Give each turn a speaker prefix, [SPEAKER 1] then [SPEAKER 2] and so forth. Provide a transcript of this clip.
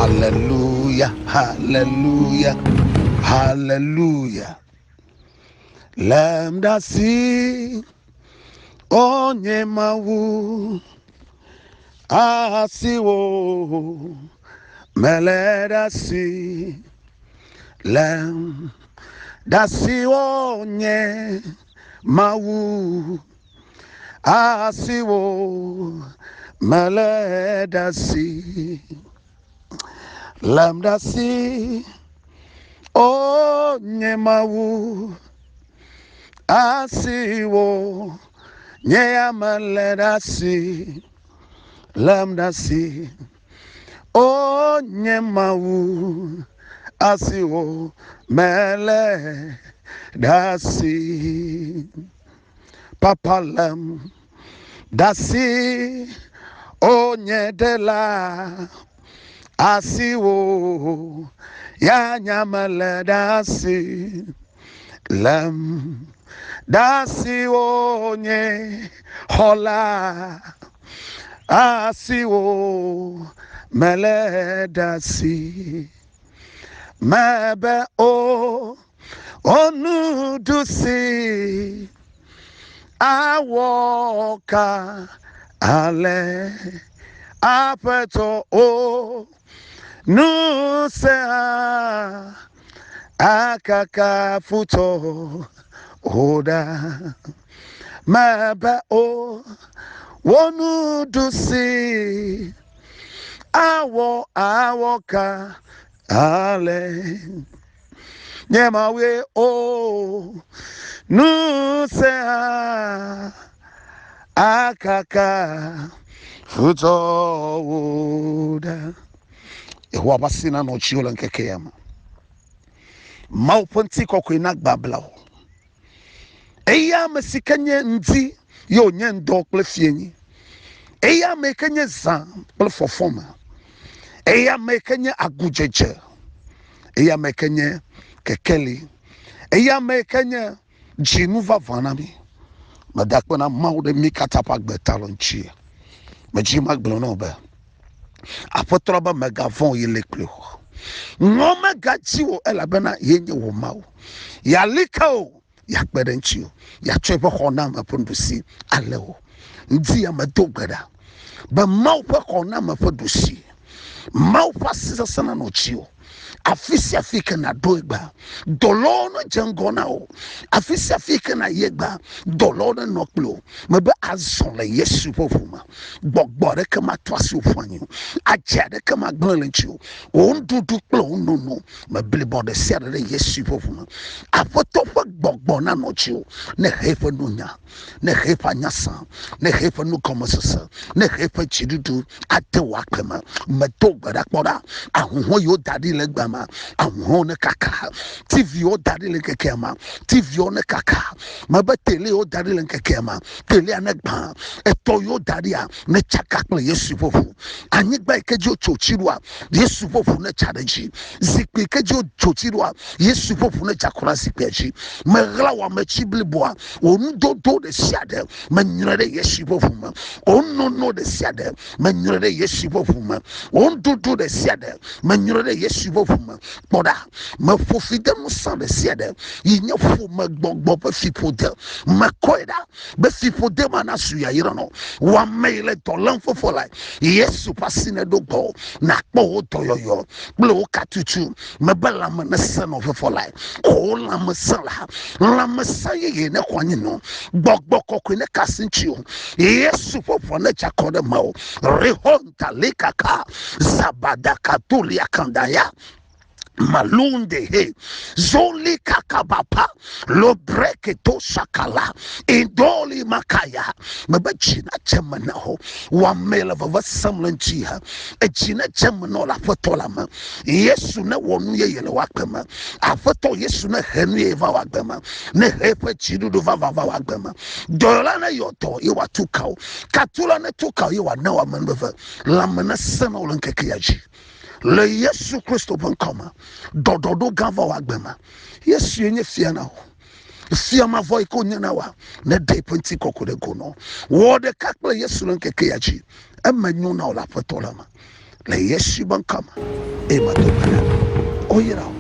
[SPEAKER 1] Hallelujah, hallelujah, hallelujah. Lambda si onye mawu asiwo meleda si lambda si onye mawu asiwo meleda si lambda si onye mawu asiwo nye meleda si lambda si onye mawu asiwo meleda si papa lambda si onye dela asiwo ya nyamaleda si lambda si onye hola asiwo meleda si mebe o onudu si awoka ale apeto o nusa akaka futo oda mebe o wonudu si awoka ale nyemawe o nusa akaka futo oda ewa basina no chiola nkeke yama mauponti kokwe nagbabla eya mesikanye ndi yo nye ndo plefienyi eya mekanye zan plefofoma eya mekanye agujeje eya mekanye kekeli eya mekanye jinuva vanami madakona maude mikatapa gbetalonchi majima gbono ba apotroba megavon yeleklo ngoma gachiwo elabena yenye wo mawo ya likao ya kberenchio ya chebe khona mapondusi alewo ndi ya madogada ba mawo pe khona mapondusi mawo pasisa sana no chio afisi afika na doigba dolono jengona o afisi afika na yegba dolono noklo mebe azonle yesu pofuma gbogbore kama twasi ofanyu ajade kama gbelenchu ondudu klo nono mebele bode sere yesu pofuma afoto fa gbogbo na nochu ne hefa nunya ne hefa nyasa ne hefa nu komosesa ne hefa chidudu atewa kema medogbara kpora ahunho yo dadi legba ahun kaka TV o dadi le kekema TV o ne kaka mabe tele o dadi le kekema tele anegba eto yo dadi a ne chaka kle yesu fofu anyigba ikeji o chochirua yesu fofu ne chadeji zikpi ikeji o chochirua yesu fofu ne chakura zikpeji megla wa mechibliboa ondodo de siade menyrede yesu fofu ma onno de siade menyrede yesu fofu ma ondodo de siade menyrede yesu fofu boda ma fofide no sande siede yinya fo ma gbogbo ba fipode ma koida ba fipode mana suya yiro wa mele dolan fofo lai yesu pasine dogo na kpo toyoyo blo katutu ma bala ma na sano fofo lai o la ma sala la ma saye ne kwanye no gbogbo kokwe ne kasinchio yesu fofo na chakode mao rehonta lekaka zabada katulia kandaya malunde he zoli kakabapa lo breke to sakala indoli makaya mabachina chemana ho wa mela va samlanchi ha echina chemana la fotola ma yesu na wonu ye yele wakama afoto yesu na henu ye va wakama ne hepe chidu do va wakama dola na yoto ye watukao katula na tukao ye wa na wa manbeva lamana sana olenkeke yaji le yesu Christo bankama dododo gava wagbema yesu yenye fiana ho fiama voi ko nyana wa na de penti kokode gono wo de kakle yesu nkeke yaji amanyu na ola potolama le yesu bankama ema domana oyera